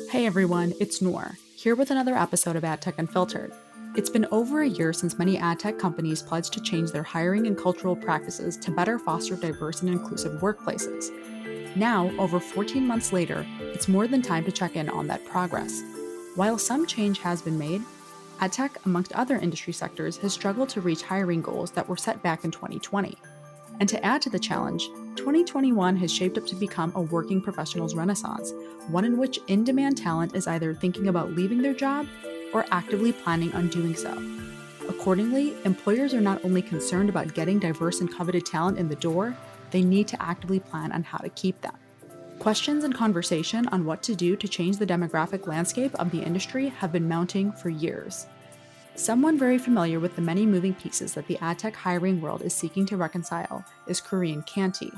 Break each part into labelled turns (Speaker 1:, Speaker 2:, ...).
Speaker 1: Hey everyone, it's Noor, here with another episode of AdTech Unfiltered. It's been over a year since many AdTech companies pledged to change their hiring and cultural practices to better foster diverse and inclusive workplaces. Now, over 14 months later, it's more than time to check in on that progress. While some change has been made, AdTech, amongst other industry sectors, has struggled to reach hiring goals that were set back in 2020. And to add to the challenge, 2021 has shaped up to become a working professionals renaissance, one in which in demand talent is either thinking about leaving their job or actively planning on doing so. Accordingly, employers are not only concerned about getting diverse and coveted talent in the door, they need to actively plan on how to keep them. Questions and conversation on what to do to change the demographic landscape of the industry have been mounting for years. Someone very familiar with the many moving pieces that the adtech hiring world is seeking to reconcile is Corean Canty.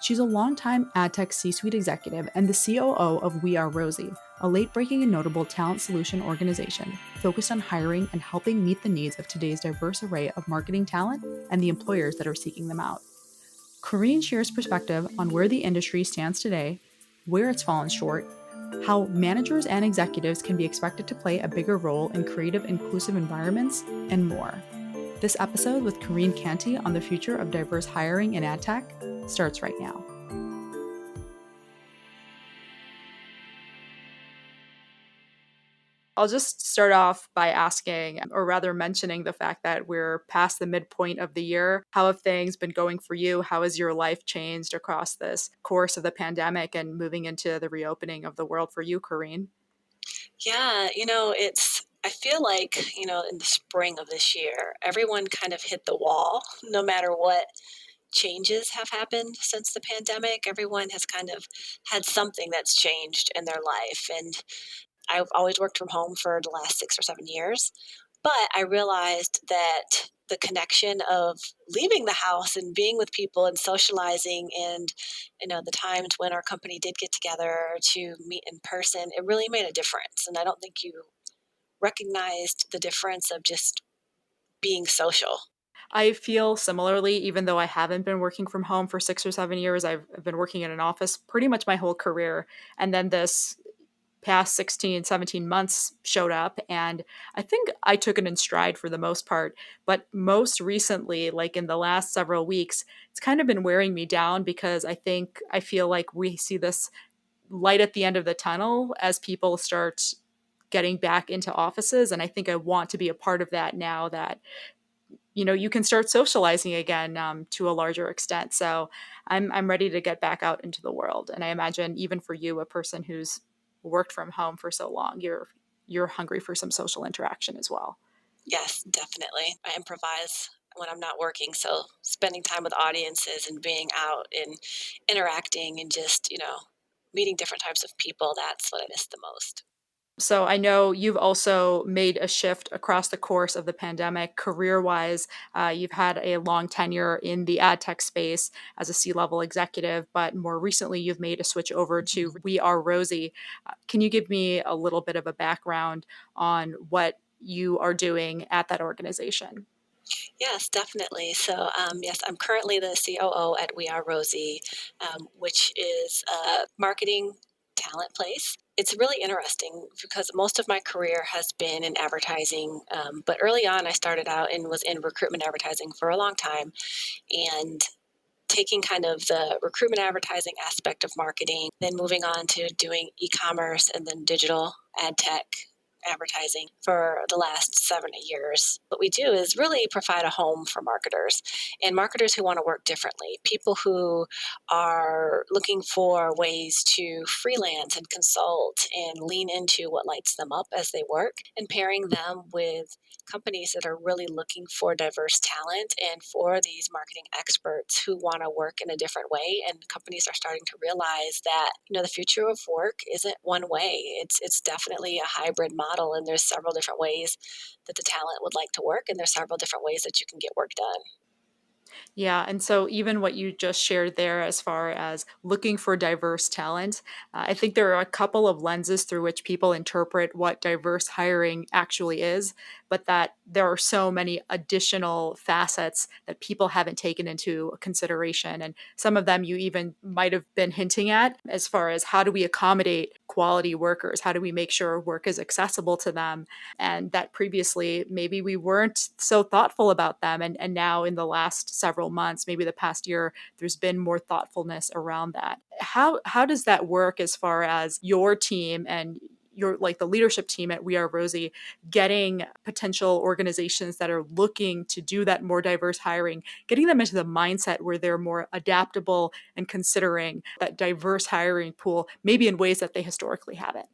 Speaker 1: She's a longtime adtech C-suite executive and the COO of We Are Rosie, a late-breaking and notable talent solution organization focused on hiring and helping meet the needs of today's diverse array of marketing talent and the employers that are seeking them out. Corean shares perspective on where the industry stands today, where it's fallen short, how managers and executives can be expected to play a bigger role in creative, inclusive environments, and more. This episode with Corean Canty on the future of diverse hiring in ad tech starts right now. I'll just start off by asking, or rather mentioning the fact that we're past the midpoint of the year. How have things been going for you? How has your life changed across this course of the pandemic and moving into the reopening of the world for you, Corinne?
Speaker 2: Yeah, I feel like, in the spring of this year, everyone kind of hit the wall no matter what changes have happened since the pandemic. Everyone has kind of had something that's changed in their life. And I've always worked from home for the last 6 or 7 years. But I realized that the connection of leaving the house and being with people and socializing and the times when our company did get together to meet in person, it really made a difference. And I don't think you recognized the difference of just being social.
Speaker 1: I feel similarly, even though I haven't been working from home for 6 or 7 years. I've been working in an office pretty much my whole career. And then this past 16, 17 months showed up, and I think I took it in stride for the most part. But most recently, like in the last several weeks, it's kind of been wearing me down because I feel like we see this light at the end of the tunnel as people start getting back into offices. And I think I want to be a part of that now that you can start socializing again to a larger extent. So I'm ready to get back out into the world. And I imagine even for you, a person who's worked from home for so long, you're hungry for some social interaction as well.
Speaker 2: Yes, definitely. I improvise when I'm not working, so spending time with audiences and being out and interacting and just, meeting different types of people, that's what I miss the most.
Speaker 1: So I know you've also made a shift across the course of the pandemic, career-wise. You've had a long tenure in the ad tech space as a C-level executive, but more recently you've made a switch over to We Are Rosie. Can you give me a little bit of a background on what you are doing at that organization?
Speaker 2: Yes, definitely. So, yes, I'm currently the COO at We Are Rosie, which is a marketing talent place. It's really interesting because most of my career has been in advertising. But early on, I started out and was in recruitment advertising for a long time. And taking kind of the recruitment advertising aspect of marketing, then moving on to doing e-commerce and then digital ad tech advertising for the last 7 years. What we do is really provide a home for marketers and marketers who want to work differently, people who are looking for ways to freelance and consult and lean into what lights them up as they work, and pairing them with companies that are really looking for diverse talent and for these marketing experts who want to work in a different way. And companies are starting to realize that the future of work isn't one way. It's definitely a hybrid model, and there's several different ways that the talent would like to work, and there's several different ways that you can get work done.
Speaker 1: Yeah, and so even what you just shared there, as far as looking for diverse talent, I think there are a couple of lenses through which people interpret what diverse hiring actually is. but that there are so many additional facets that people haven't taken into consideration. And some of them you even might have been hinting at, as far as how do we accommodate quality workers? How do we make sure work is accessible to them? And that previously maybe we weren't so thoughtful about them. And now in the last several months, maybe the past year, there's been more thoughtfulness around that. How does that work as far as your team and your, like, the leadership team at We Are Rosie, getting potential organizations that are looking to do that more diverse hiring, getting them into the mindset where they're more adaptable and considering that diverse hiring pool, maybe in ways that they historically haven't?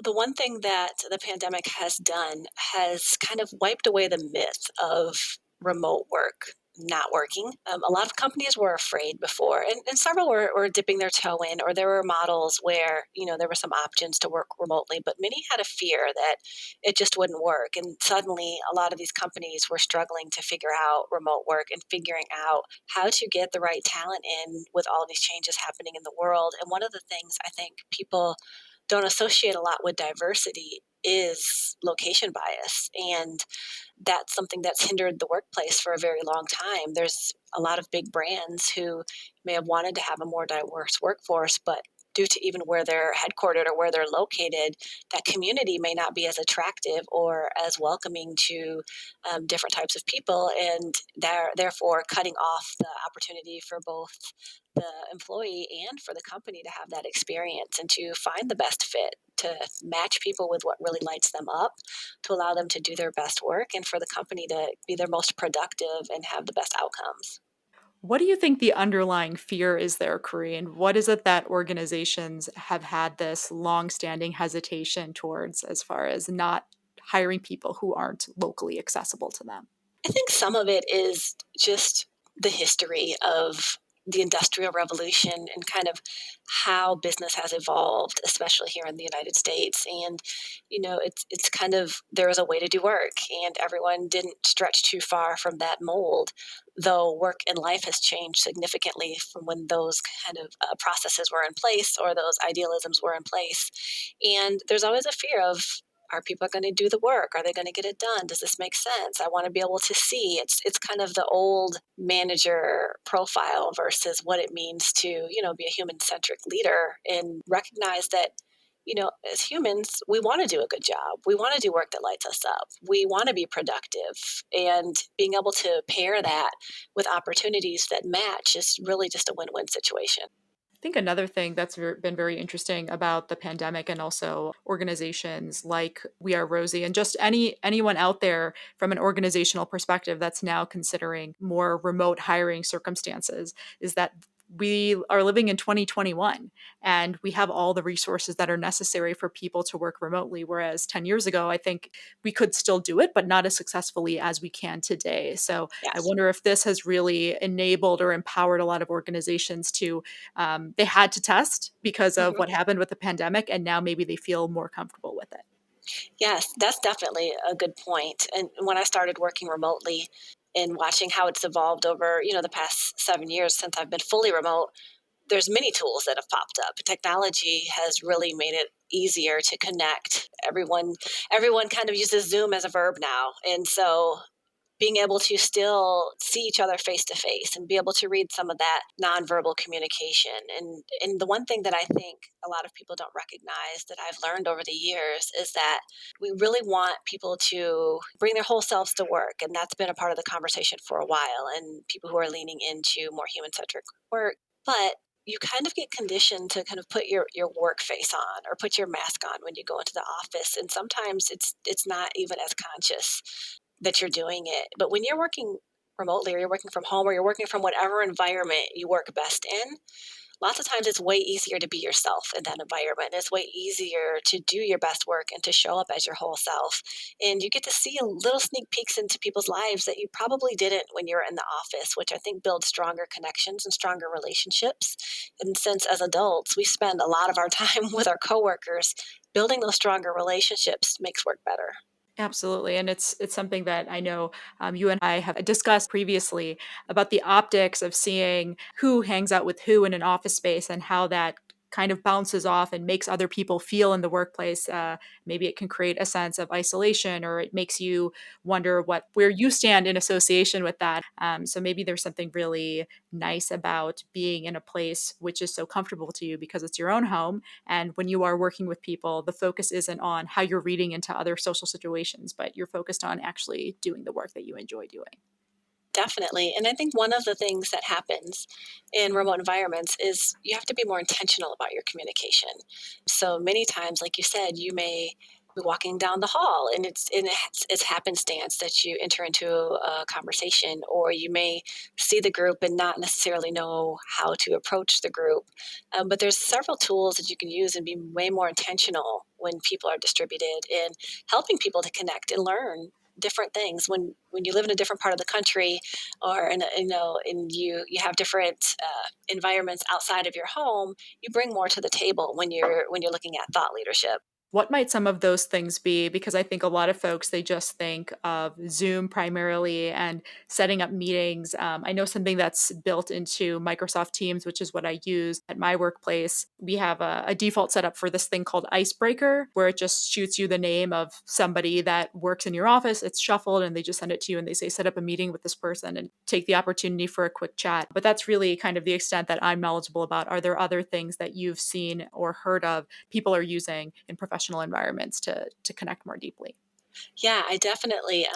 Speaker 2: The one thing that the pandemic has done has kind of wiped away the myth of remote work not working. A lot of companies were afraid before, and several were dipping their toe in, or there were models where there were some options to work remotely, but many had a fear that it just wouldn't work. And suddenly, a lot of these companies were struggling to figure out remote work and figuring out how to get the right talent in with all these changes happening in the world. And one of the things I think people don't associate a lot with diversity is location bias. And that's something that's hindered the workplace for a very long time. There's a lot of big brands who may have wanted to have a more diverse workforce, but due to even where they're headquartered or where they're located, that community may not be as attractive or as welcoming to different types of people, and they're therefore cutting off the opportunity for both the employee and for the company to have that experience and to find the best fit, to match people with what really lights them up, to allow them to do their best work, and for the company to be their most productive and have the best outcomes.
Speaker 1: What do you think the underlying fear is there, Korean? What is it that organizations have had this long-standing hesitation towards, as far as not hiring people who aren't locally accessible to them?
Speaker 2: I think some of it is just the history of the Industrial Revolution and kind of how business has evolved, especially here in the United States. And it's kind of there is a way to do work, and everyone didn't stretch too far from that mold. Though work and life has changed significantly from when those kind of processes were in place or those idealisms were in place. And there's always a fear of, are people going to do the work? Are they going to get it done? Does this make sense? I want to be able to see. It's kind of the old manager profile versus what it means to, be a human centric leader and recognize that, as humans, we want to do a good job. We want to do work that lights us up. We want to be productive. And being able to pair that with opportunities that match is really just a win win situation.
Speaker 1: I think another thing that's been very interesting about the pandemic, and also organizations like We Are Rosie, and just anyone out there from an organizational perspective that's now considering more remote hiring circumstances, is that we are living in 2021 and we have all the resources that are necessary for people to work remotely. Whereas 10 years ago, I think we could still do it, but not as successfully as we can today. So I
Speaker 2: Yes.
Speaker 1: wonder if this has really enabled or empowered a lot of organizations to, they had to test because of
Speaker 2: Mhm.
Speaker 1: what happened with the pandemic, and now maybe they feel more comfortable with it.
Speaker 2: Yes, that's definitely a good point. And when I started working remotely and watching how it's evolved over, the past 7 years since I've been fully remote, there's many tools that have popped up. Technology has really made it easier to connect. Everyone kind of uses Zoom as a verb now. And so being able to still see each other face to face and be able to read some of that nonverbal communication. And the one thing that I think a lot of people don't recognize that I've learned over the years is that we really want people to bring their whole selves to work. And that's been a part of the conversation for a while, and people who are leaning into more human centric work. But you kind of get conditioned to kind of put your work face on or put your mask on when you go into the office, and sometimes it's not even as conscious that you're doing it. But when you're working remotely, or you're working from home, or you're working from whatever environment you work best in, lots of times it's way easier to be yourself in that environment. It's way easier to do your best work and to show up as your whole self. And you get to see a little sneak peeks into people's lives that you probably didn't when you were in the office, which I think builds stronger connections and stronger relationships. And since as adults, we spend a lot of our time with our coworkers, building those stronger relationships makes work better.
Speaker 1: Absolutely, and it's something that I know, you and I have discussed previously, about the optics of seeing who hangs out with who in an office space, and how that kind of bounces off and makes other people feel in the workplace. Maybe it can create a sense of isolation, or it makes you wonder where you stand in association with that. So maybe there's something really nice about being in a place which is so comfortable to you because it's your own home. And when you are working with people, the focus isn't on how you're reading into other social situations, but you're focused on actually doing the work that you enjoy doing.
Speaker 2: Definitely. And I think one of the things that happens in remote environments is you have to be more intentional about your communication. So many times, like you said, you may be walking down the hall and it's happenstance that you enter into a conversation, or you may see the group and not necessarily know how to approach the group. But there's several tools that you can use and be way more intentional when people are distributed in helping people to connect and learn different things. When you live in a different part of the country, or in a, and you have different environments outside of your home, you bring more to the table when you're looking at thought leadership.
Speaker 1: What might some of those things be? Because I think a lot of folks, they just think of Zoom primarily and setting up meetings. I know something that's built into Microsoft Teams, which is what I use at my workplace. We have a default setup for this thing called Icebreaker, where it just shoots you the name of somebody that works in your office. It's shuffled and they just send it to you and they say, set up a meeting with this person and take the opportunity for a quick chat. But that's really kind of the extent that I'm knowledgeable about. Are there other things that you've seen or heard of people are using in professional environments to connect more deeply?
Speaker 2: Yeah, I definitely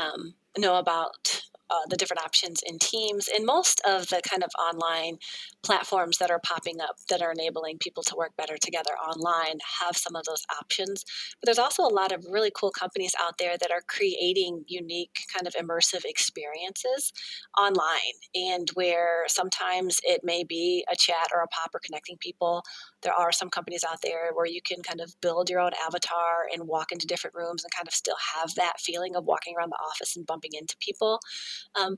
Speaker 2: know about the different options in Teams, and most of the kind of online platforms that are popping up that are enabling people to work better together online have some of those options. But there's also a lot of really cool companies out there that are creating unique kind of immersive experiences online, and where sometimes it may be a chat or a pop or connecting people. There are some companies out there where you can kind of build your own avatar and walk into different rooms and kind of still have that feeling of walking around the office and bumping into people.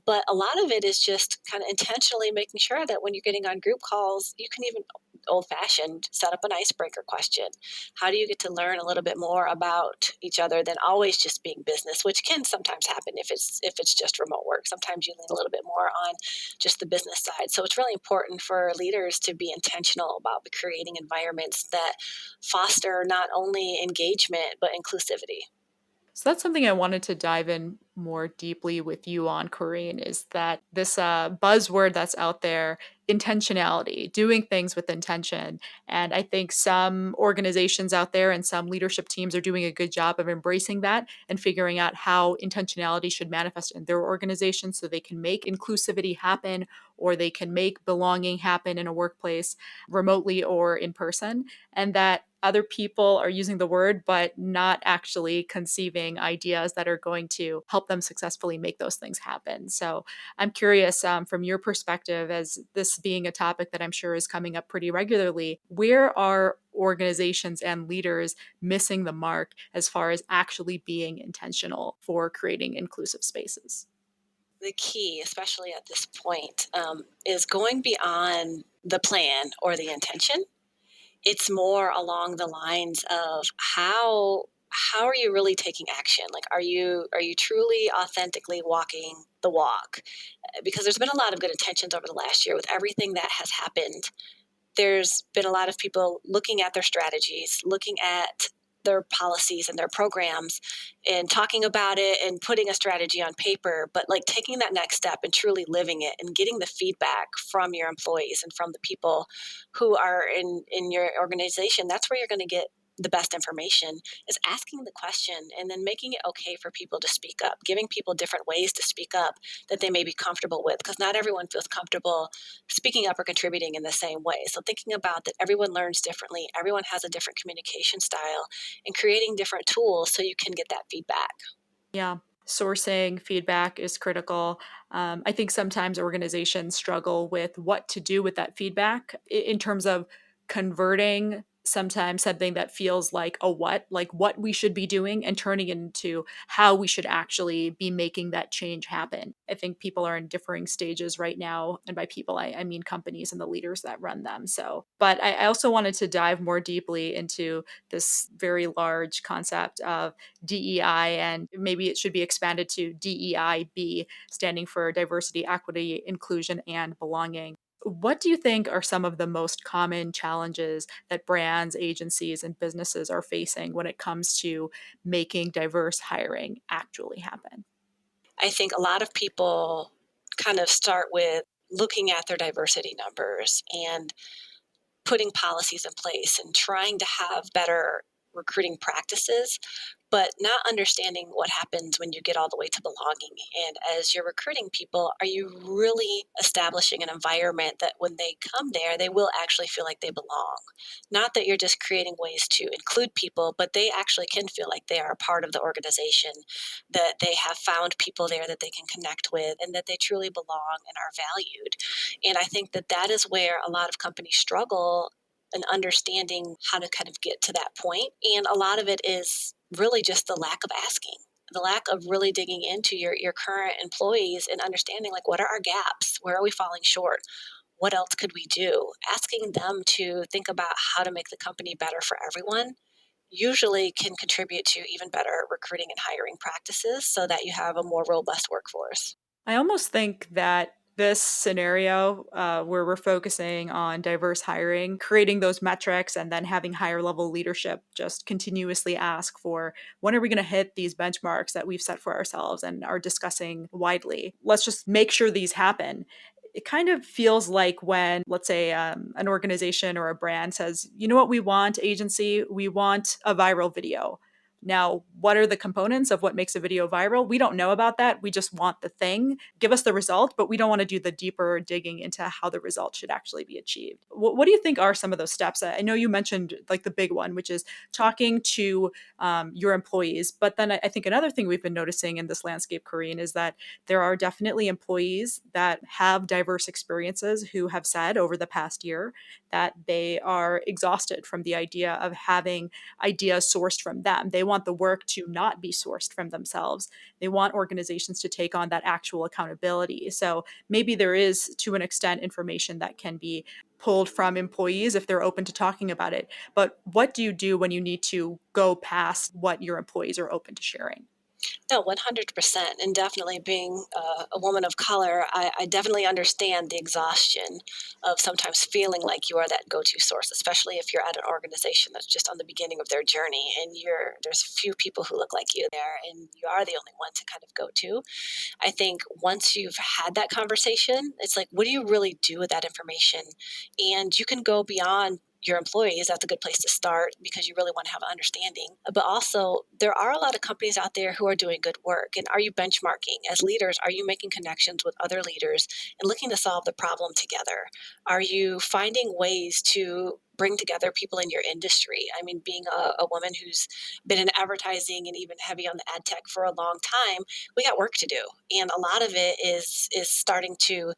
Speaker 2: But a lot of it is just kind of intentionally making sure that when you're getting on group calls, you can even old fashioned set up an icebreaker question. How do you get to learn a little bit more about each other than always just being business, which can sometimes happen if it's just remote work. Sometimes you lean a little bit more on just the business side. So it's really important for leaders to be intentional about creating environments that foster not only engagement but inclusivity.
Speaker 1: So that's something I wanted to dive in more deeply with you on, Corinne, is that this buzzword that's out there, intentionality, doing things with intention. And I think some organizations out there and some leadership teams are doing a good job of embracing that and figuring out how intentionality should manifest in their organization so they can make inclusivity happen, or they can make belonging happen in a workplace remotely or in person. And that other people are using the word, but not actually conceiving ideas that are going to help them successfully make those things happen. So I'm curious, from your perspective, as this being a topic that I'm sure is coming up pretty regularly, where are organizations and leaders missing the mark as far as actually being intentional for creating inclusive spaces?
Speaker 2: The key, especially at this point, is going beyond the plan or the intention. It's more along the lines of how are you really taking action? Like, are you truly authentically walking the walk? Because there's been a lot of good intentions over the last year with everything that has happened. There's been a lot of people looking at their strategies, looking at their policies and their programs and talking about it and putting a strategy on paper, but like taking that next step and truly living it and getting the feedback from your employees and from the people who are in your organization. That's where you're going to get the best information, is asking the question and then making it okay for people to speak up, giving people different ways to speak up that they may be comfortable with, because not everyone feels comfortable speaking up or contributing in the same way. So thinking about that everyone learns differently, everyone has a different communication style, and creating different tools so you can get that feedback.
Speaker 1: Yeah. Sourcing feedback is critical. I think sometimes organizations struggle with what to do with that feedback in terms of converting sometimes something that feels like what we should be doing, and turning it into how we should actually be making that change happen. I think people are in differing stages right now. And by people, I mean companies and the leaders that run them. So, but I also wanted to dive more deeply into this very large concept of DEI, and maybe it should be expanded to DEIB, standing for diversity, equity, inclusion, and belonging. What do you think are some of the most common challenges that brands, agencies, and businesses are facing when it comes to making diverse hiring actually happen?
Speaker 2: I think a lot of people kind of start with looking at their diversity numbers and putting policies in place and trying to have better recruiting practices, but not understanding what happens when you get all the way to belonging. And as you're recruiting people, are you really establishing an environment that when they come there, they will actually feel like they belong? Not that you're just creating ways to include people, but they actually can feel like they are a part of the organization, that they have found people there that they can connect with, and that they truly belong and are valued. And I think that that is where a lot of companies struggle in understanding how to kind of get to that point. And a lot of it is really just the lack of asking, the lack of really digging into your current employees and understanding, like, what are our gaps, where are we falling short, what else could we do, asking them to think about how to make the company better for everyone usually can contribute to even better recruiting and hiring practices so that you have a more robust workforce.
Speaker 1: I almost think that this scenario, where we're focusing on diverse hiring, creating those metrics, and then having higher level leadership just continuously ask for when are we going to hit these benchmarks that we've set for ourselves and are discussing widely. Let's just make sure these happen. It kind of feels like when, let's say, an organization or a brand says, you know what, we want agency, we want a viral video. Now, what are the components of what makes a video viral? We don't know about that. We just want the thing. Give us the result, but we don't want to do the deeper digging into how the result should actually be achieved. What do you think are some of those steps? I know you mentioned like the big one, which is talking to your employees. But then I think another thing we've been noticing in this landscape, Corinne, is that there are definitely employees that have diverse experiences who have said over the past year that they are exhausted from the idea of having ideas sourced from them. They want the work to not be sourced from themselves. They want organizations to take on that actual accountability. So maybe there is, to an extent, information that can be pulled from employees if they're open to talking about it. But what do you do when you need to go past what your employees are open to sharing?
Speaker 2: No, 100%. And definitely being a woman of color, I definitely understand the exhaustion of sometimes feeling like you are that go to source, especially if you're at an organization that's just on the beginning of their journey and there's few people who look like you there and you are the only one to kind of go to. I think once you've had that conversation, it's like, what do you really do with that information? And you can go beyond your employees. That's a good place to start because you really want to have an understanding. But also, there are a lot of companies out there who are doing good work. And are you benchmarking? As leaders, are you making connections with other leaders and looking to solve the problem together? Are you finding ways to bring together people in your industry? I mean, being a woman who's been in advertising and even heavy on the ad tech for a long time, we got work to do, and a lot of it is starting to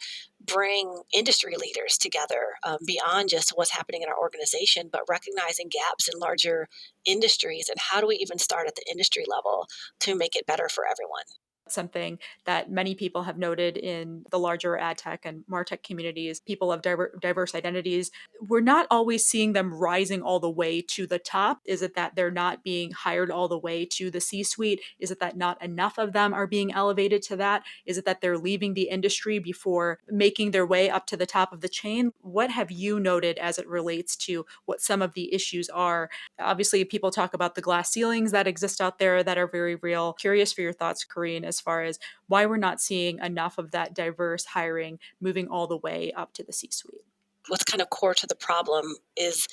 Speaker 2: bring industry leaders together, beyond just what's happening in our organization, but recognizing gaps in larger industries and how do we even start at the industry level to make it better for everyone.
Speaker 1: Something that many people have noted in the larger ad tech and martech communities, people of diverse identities, we're not always seeing them rising all the way to the top. Is it that they're not being hired all the way to the C suite? Is it that not enough of them are being elevated to that? Is it that they're leaving the industry before making their way up to the top of the chain? What have you noted as it relates to what some of the issues are? Obviously, people talk about the glass ceilings that exist out there that are very real. Curious for your thoughts, Kareen, as far as why we're not seeing enough of that diverse hiring moving all the way up to the C suite.
Speaker 2: What's kind of core to the problem is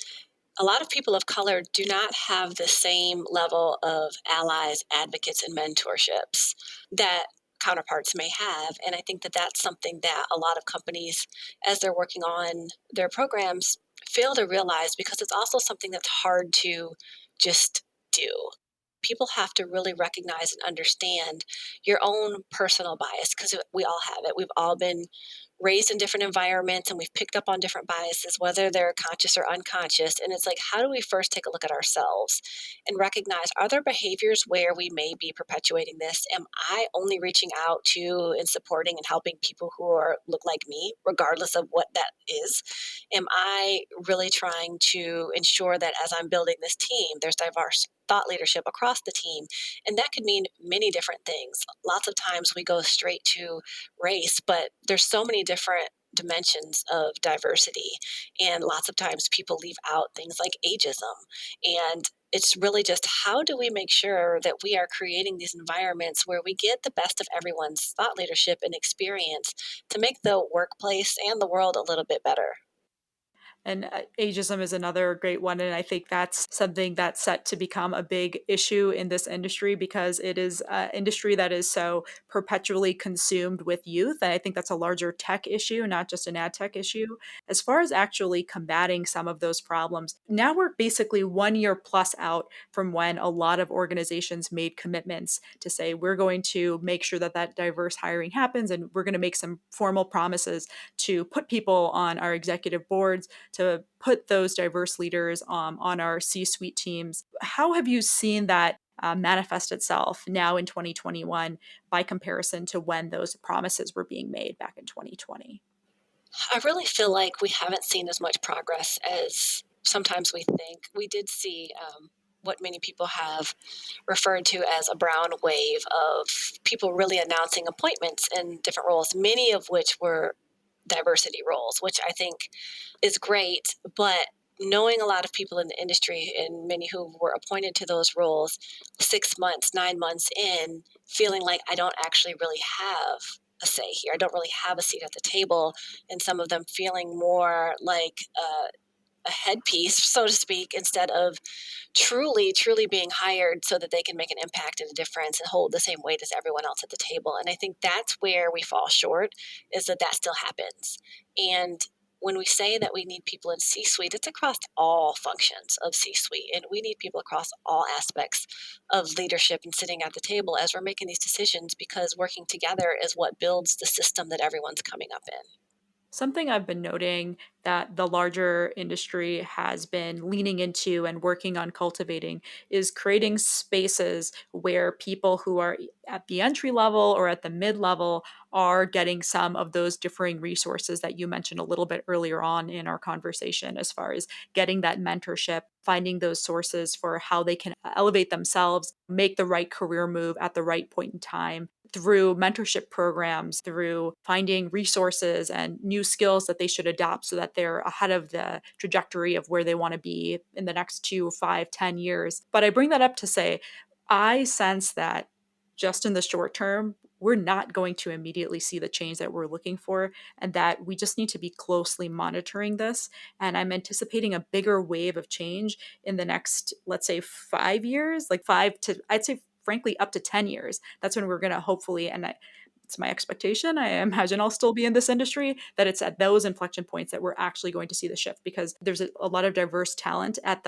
Speaker 2: a lot of people of color do not have the same level of allies, advocates, and mentorships that counterparts may have. And I think that that's something that a lot of companies, as they're working on their programs, fail to realize because it's also something that's hard to just do. People have to really recognize and understand your own personal bias because we all have it. We've all been raised in different environments and we've picked up on different biases, whether they're conscious or unconscious. And it's like, how do we first take a look at ourselves and recognize, are there behaviors where we may be perpetuating this? Am I only reaching out to and supporting and helping people who look like me, regardless of what that is? Am I really trying to ensure that as I'm building this team, there's diverse thought leadership across the team? And that could mean many different things. Lots of times we go straight to race, but there's so many different dimensions of diversity. And lots of times people leave out things like ageism. And it's really just how do we make sure that we are creating these environments where we get the best of everyone's thought leadership and experience to make the workplace and the world a little bit better.
Speaker 1: And ageism is another great one. And I think that's something that's set to become a big issue in this industry because it is an industry that is so perpetually consumed with youth. And I think that's a larger tech issue, not just an ad tech issue. As far as actually combating some of those problems, now we're basically 1 year plus out from when a lot of organizations made commitments to say, we're going to make sure that that diverse hiring happens and we're going to make some formal promises to put people on our executive boards, to put those diverse leaders on our C suite teams. How have you seen that manifest itself now in 2021 by comparison to when those promises were being made back in 2020?
Speaker 2: I really feel like we haven't seen as much progress as sometimes we think. We did see what many people have referred to as a brown wave of people really announcing appointments in different roles, many of which were diversity roles, which I think is great. But knowing a lot of people in the industry and many who were appointed to those roles 6 months, 9 months in, feeling like I don't actually really have a say here. I don't really have a seat at the table. And some of them feeling more like a headpiece, so to speak, instead of truly being hired so that they can make an impact and a difference and hold the same weight as everyone else at the table. And I think that's where we fall short, is that that still happens. And when we say that we need people in C suite, it's across all functions of C suite. And we need people across all aspects of leadership and sitting at the table as we're making these decisions, because working together is what builds the system that everyone's coming up in.
Speaker 1: Something I've been noting that the larger industry has been leaning into and working on cultivating is creating spaces where people who are at the entry level or at the mid level are getting some of those differing resources that you mentioned a little bit earlier on in our conversation, as far as getting that mentorship, finding those sources for how they can elevate themselves, make the right career move at the right point in time, through mentorship programs, through finding resources and new skills that they should adopt so that they're ahead of the trajectory of where they want to be in the next 2, 5, 10 years. But I bring that up to say, I sense that just in the short term, we're not going to immediately see the change that we're looking for, and that we just need to be closely monitoring this. And I'm anticipating a bigger wave of change in the next, let's say, 5 years, like five to, I'd say, frankly, up to 10 years. That's when we're going to hopefully, and it's my expectation, I imagine I'll still be in this industry, that it's at those inflection points that we're actually going to see the shift, because there's a lot of diverse talent at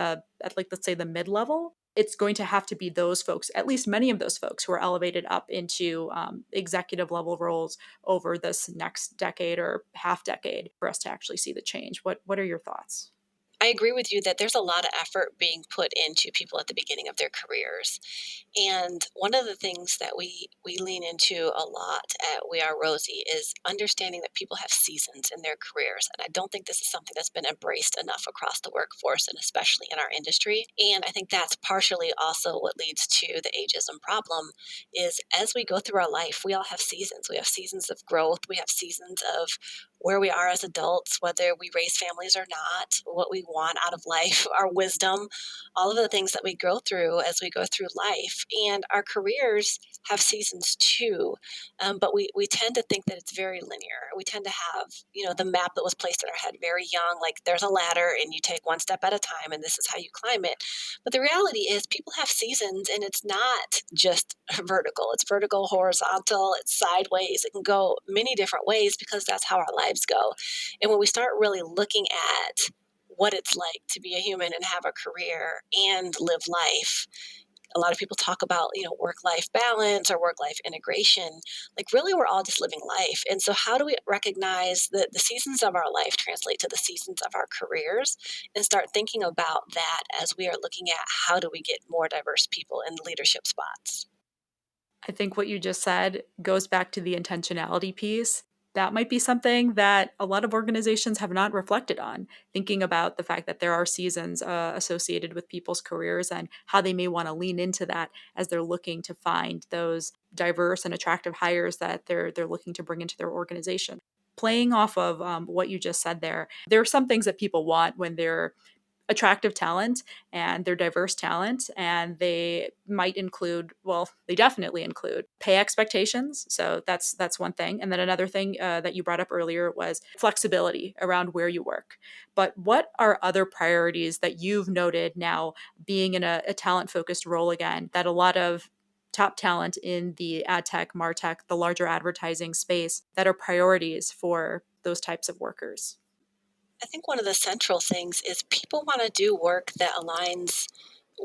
Speaker 1: like, let's say, the mid level. It's going to have to be those folks, at least many of those folks, who are elevated up into executive level roles over this next decade or half decade for us to actually see the change. What are your thoughts?
Speaker 2: I agree with you that there's a lot of effort being put into people at the beginning of their careers. And one of the things that we lean into a lot at We Are Rosie is understanding that people have seasons in their careers. And I don't think this is something that's been embraced enough across the workforce and especially in our industry. And I think that's partially also what leads to the ageism problem, is as we go through our life, we all have seasons. We have seasons of growth, we have seasons of where we are as adults, whether we raise families or not, what we want out of life, our wisdom, all of the things that we go through as we go through life. And our careers have seasons too. But we tend to think that it's very linear. We tend to have, the map that was placed in our head very young, like there's a ladder and you take one step at a time and this is how you climb it. But the reality is people have seasons, and it's not just vertical. It's vertical, horizontal, it's sideways. It can go many different ways because that's how our lives go. And when we start really looking at what it's like to be a human and have a career and live life, a lot of people talk about, work life balance or work life integration. Like, really, we're all just living life. And so, how do we recognize that the seasons of our life translate to the seasons of our careers, and start thinking about that as we are looking at how do we get more diverse people in leadership spots?
Speaker 1: I think what you just said goes back to the intentionality piece. That might be something that a lot of organizations have not reflected on, thinking about the fact that there are seasons associated with people's careers and how they may want to lean into that as they're looking to find those diverse and attractive hires that they're looking to bring into their organization. Playing off of what you just said there are some things that people want when they're attractive talent and they're diverse talent, and they might include, well, they definitely include pay expectations. So that's one thing. And then another thing that you brought up earlier was flexibility around where you work. But what are other priorities that you've noted now, being in a talent focused role again, that a lot of top talent in the ad tech, martech, the larger advertising space, that are priorities for those types of workers?
Speaker 2: I think one of the central things is people want to do work that aligns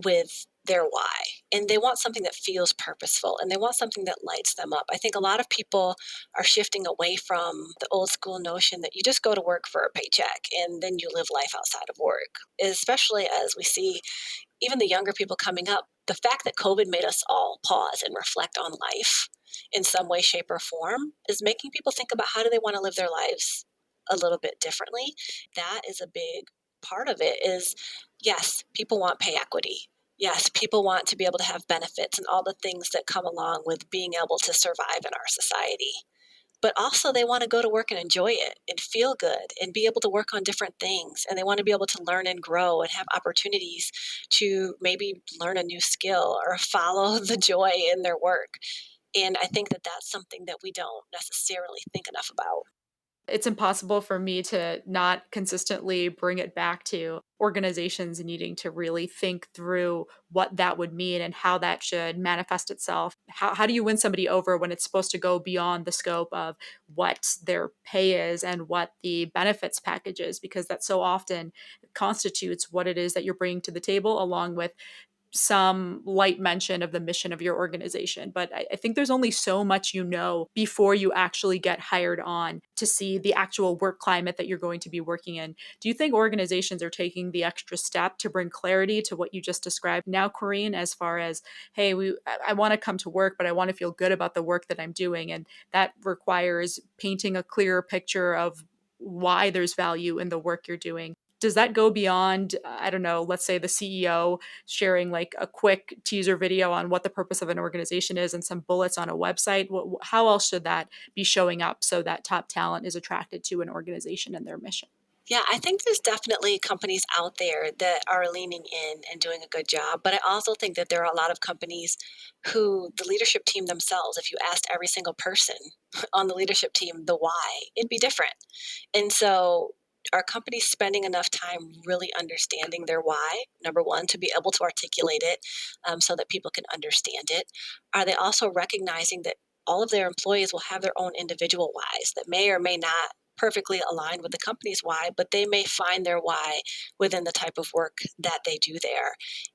Speaker 2: with their why, and they want something that feels purposeful, and they want something that lights them up. I think a lot of people are shifting away from the old school notion that you just go to work for a paycheck and then you live life outside of work, especially as we see even the younger people coming up. The fact that COVID made us all pause and reflect on life in some way, shape, or form is making people think about how do they want to live their lives a little bit differently. That is a big part of it is yes, people want pay equity. Yes, people want to be able to have benefits and all the things that come along with being able to survive in our society. But also, they want to go to work and enjoy it and feel good and be able to work on different things. And they want to be able to learn and grow and have opportunities to maybe learn a new skill or follow the joy in their work. And I think that that's something that we don't necessarily think enough about.
Speaker 1: It's impossible for me to not consistently bring it back to organizations needing to really think through what that would mean and how that should manifest itself. How do you win somebody over when it's supposed to go beyond the scope of what their pay is and what the benefits package is? Because that so often constitutes what it is that you're bringing to the table, along with some light mention of the mission of your organization. But I think there's only so much you know before you actually get hired on to see the actual work climate that you're going to be working in. Do you think organizations are taking the extra step to bring clarity to what you just described now, Corinne, as far as, hey, I want to come to work, but I want to feel good about the work that I'm doing. And that requires painting a clearer picture of why there's value in the work you're doing. Does that go beyond, I don't know, let's say the CEO sharing like a quick teaser video on what the purpose of an organization is and some bullets on a website? How else should that be showing up so that top talent is attracted to an organization and their mission?
Speaker 2: Yeah, I think there's definitely companies out there that are leaning in and doing a good job. But I also think that there are a lot of companies who the leadership team themselves, if you asked every single person on the leadership team the why, it'd be different. And so, are companies spending enough time really understanding their why? Number one, to be able to articulate it so that people can understand it. Are they also recognizing that all of their employees will have their own individual whys that may or may not perfectly aligned with the company's why, but they may find their why within the type of work that they do there.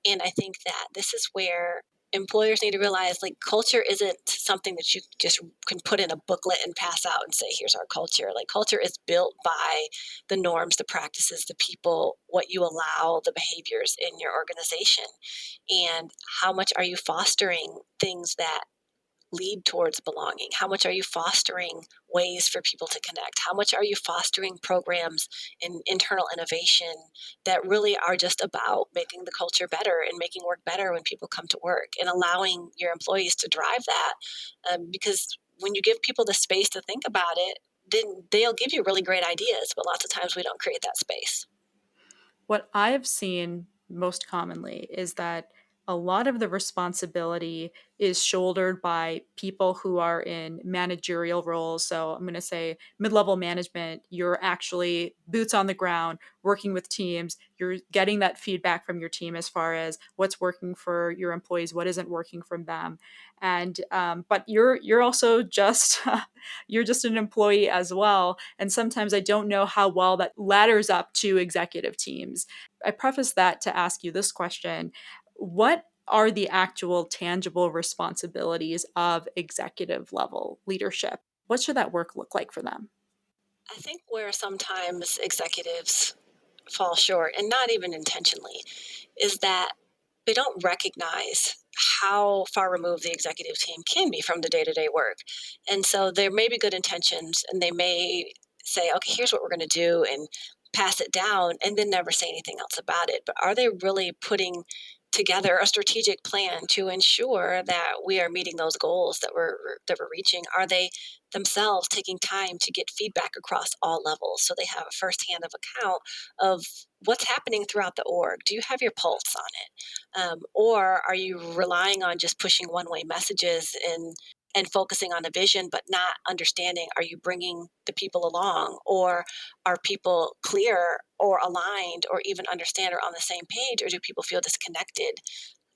Speaker 2: And I think that this is where employers need to realize like culture isn't something that you just can put in a booklet and pass out and say here's our culture. Like culture is built by the norms, the practices, the people, what you allow, the behaviors in your organization, and how much are you fostering things that lead towards belonging? How much are you fostering ways for people to connect? How much are you fostering programs and internal innovation that really are just about making the culture better and making work better when people come to work and allowing your employees to drive that? Because when you give people the space to think about it, then they'll give you really great ideas, but lots of times we don't create that space.
Speaker 1: What I've seen most commonly is that a lot of the responsibility is shouldered by people who are in managerial roles. So I'm going to say mid level management. You're actually boots on the ground, working with teams. You're getting that feedback from your team as far as what's working for your employees, what isn't working from them. And but you're also just you're just an employee as well. And sometimes I don't know how well that ladders up to executive teams. I preface that to ask you this question: what are the actual tangible responsibilities of executive level leadership? What should that work look like for them?
Speaker 2: I think where sometimes executives fall short, and not even intentionally, is that they don't recognize how far removed the executive team can be from the day-to-day work. And so there may be good intentions and they may say, okay, here's what we're going to do and pass it down and then never say anything else about it. But are they really putting together a strategic plan to ensure that we are meeting those goals that we're reaching? Are they themselves taking time to get feedback across all levels so they have a firsthand of account of what's happening throughout the org? Do you have your pulse on it, or are you relying on just pushing one-way messages and focusing on the vision, but not understanding, are you bringing the people along, or are people clear or aligned or even understand or on the same page, or do people feel disconnected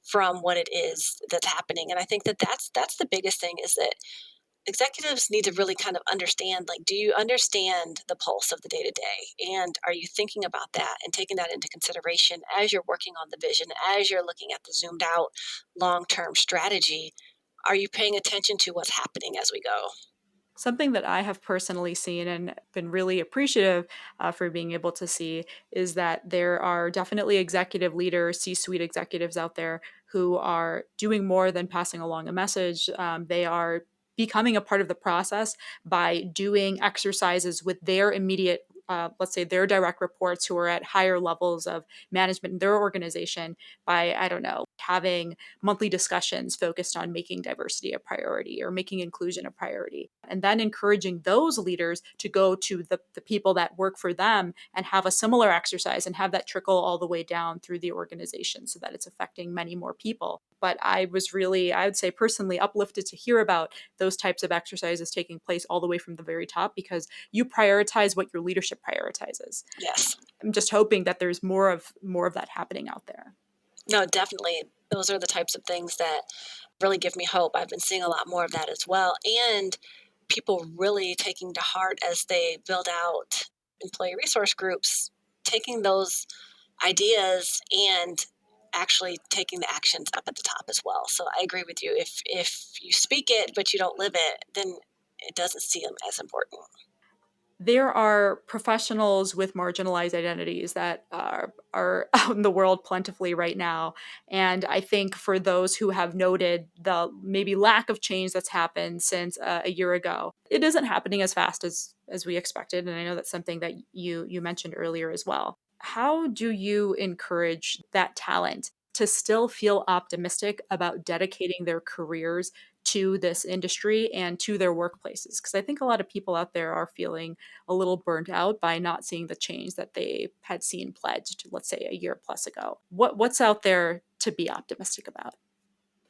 Speaker 2: from what it is that's happening? And I think that that's the biggest thing, is that executives need to really kind of understand, like, do you understand the pulse of the day to day, and are you thinking about that and taking that into consideration as you're working on the vision, as you're looking at the zoomed out long term strategy? Are you paying attention to what's happening as we go?
Speaker 1: Something that I have personally seen and been really appreciative for being able to see is that there are definitely executive leaders, C suite executives out there who are doing more than passing along a message. They are becoming a part of the process by doing exercises with their immediate, let's say, their direct reports who are at higher levels of management in their organization by, I don't know, having monthly discussions focused on making diversity a priority or making inclusion a priority. And then encouraging those leaders to go to the people that work for them and have a similar exercise and have that trickle all the way down through the organization so that it's affecting many more people. But I was really, I would say personally, uplifted to hear about those types of exercises taking place all the way from the very top, because you prioritize what your leadership prioritizes.
Speaker 2: Yes.
Speaker 1: I'm just hoping that there's more of that happening out there.
Speaker 2: No, definitely. Those are the types of things that really give me hope. I've been seeing a lot more of that as well. And people really taking to heart as they build out employee resource groups, taking those ideas and actually taking the actions up at the top as well. So I agree with you. If you speak it but you don't live it, then it doesn't seem as important.
Speaker 1: There are professionals with marginalized identities that are out in the world plentifully right now. And I think for those who have noted the maybe lack of change that's happened since a year ago, it isn't happening as fast as we expected. And I know that's something that you mentioned earlier as well. How do you encourage that talent to still feel optimistic about dedicating their careers to this industry and to their workplaces? Because I think a lot of people out there are feeling a little burnt out by not seeing the change that they had seen pledged, let's say a year plus ago. What's out there to be optimistic about?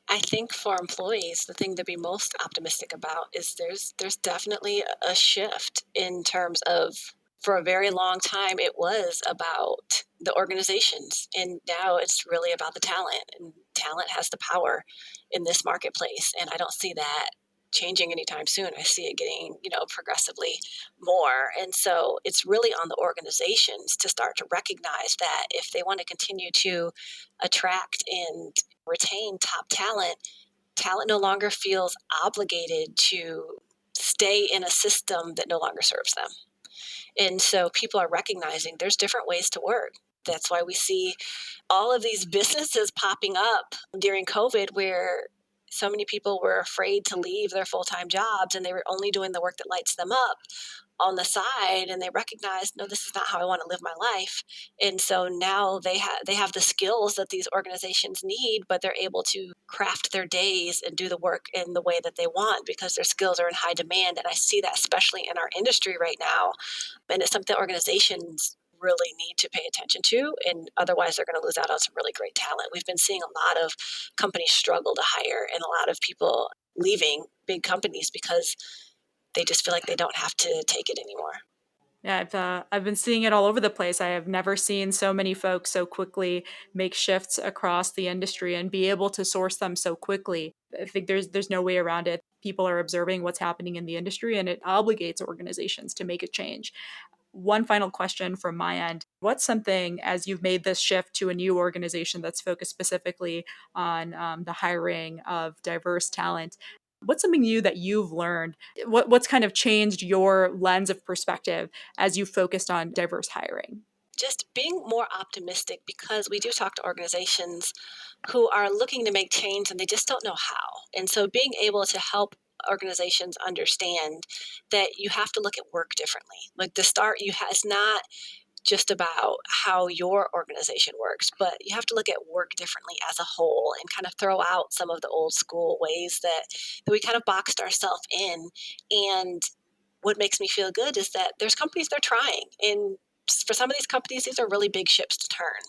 Speaker 2: I think for employees, the thing to be most optimistic about is there's definitely a shift in terms of, for a very long time it was about the organizations, and now it's really about the talent, and talent has the power in this marketplace, and I don't see that changing anytime soon. I see it getting, progressively more. And so it's really on the organizations to start to recognize that if they want to continue to attract and retain top talent, talent no longer feels obligated to stay in a system that no longer serves them. And so people are recognizing there's different ways to work. That's why we see all of these businesses popping up during COVID, where so many people were afraid to leave their full time jobs and they were only doing the work that lights them up on the side, and they recognized, no, this is not how I want to live my life. And so now they have the skills that these organizations need, but they're able to craft their days and do the work in the way that they want because their skills are in high demand. And I see that especially in our industry right now, and it's something organizations really need to pay attention to, and otherwise they're going to lose out on some really great talent. We've been seeing a lot of companies struggle to hire, and a lot of people leaving big companies because they just feel like they don't have to take it anymore.
Speaker 1: Yeah, I've been seeing it all over the place. I have never seen so many folks so quickly make shifts across the industry and be able to source them so quickly. I think there's no way around it. People are observing what's happening in the industry, and it obligates organizations to make a change. One final question from my end. What's something, as you've made this shift to a new organization that's focused specifically on the hiring of diverse talent, what's something new that you've learned? What's kind of changed your lens of perspective as you focused on diverse hiring?
Speaker 2: Just being more optimistic, because we do talk to organizations who are looking to make change and they just don't know how. And so being able to help organizations understand that you have to look at work differently. Like the start, it's not just about how your organization works, but you have to look at work differently as a whole and kind of throw out some of the old school ways that we kind of boxed ourselves in. And what makes me feel good is that there's companies they're trying. And for some of these companies, these are really big ships to turn.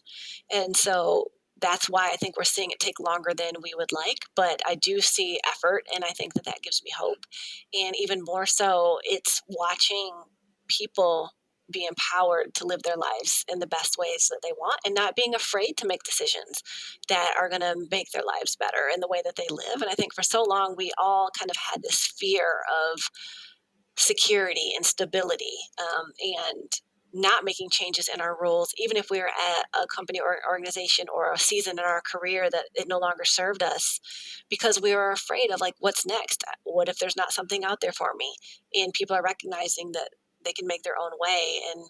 Speaker 2: And so that's why I think we're seeing it take longer than we would like. But I do see effort, and I think that that gives me hope. And even more so, it's watching people be empowered to live their lives in the best ways that they want and not being afraid to make decisions that are going to make their lives better in the way that they live. And I think for so long, we all kind of had this fear of security and stability, and not making changes in our roles, even if we were at a company or organization or a season in our career that it no longer served us, because we were afraid of like, what's next? What if there's not something out there for me? And people are recognizing that they can make their own way. And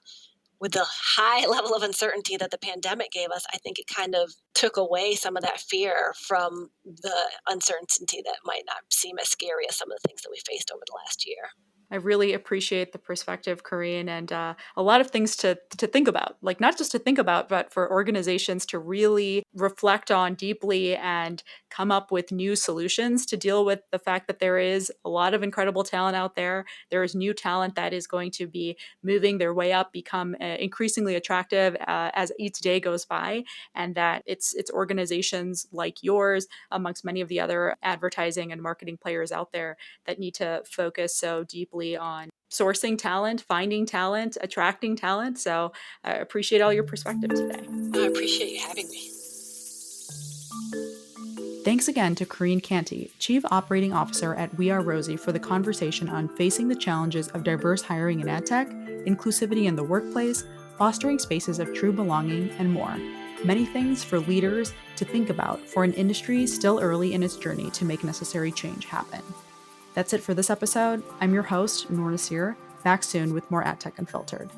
Speaker 2: with the high level of uncertainty that the pandemic gave us, I think it kind of took away some of that fear from the uncertainty that might not seem as scary as some of the things that we faced over the last year.
Speaker 1: I really appreciate the perspective, Corinne, and a lot of things to think about. Like not just to think about, but for organizations to really reflect on deeply and come up with new solutions to deal with the fact that there is a lot of incredible talent out there. There is new talent that is going to be moving their way up, become increasingly attractive as each day goes by, and that it's organizations like yours, amongst many of the other advertising and marketing players out there, that need to focus so deeply on sourcing talent, finding talent, attracting talent. So I appreciate all your perspective today.
Speaker 2: I appreciate you having me.
Speaker 1: Thanks again to Corean Canty, Chief Operating Officer at We Are Rosie, for the conversation on facing the challenges of diverse hiring in adtech, inclusivity in the workplace, fostering spaces of true belonging, and more. Many things for leaders to think about for an industry still early in its journey to make necessary change happen. That's it for this episode. I'm your host, Noor. Back soon with more AdTech Unfiltered.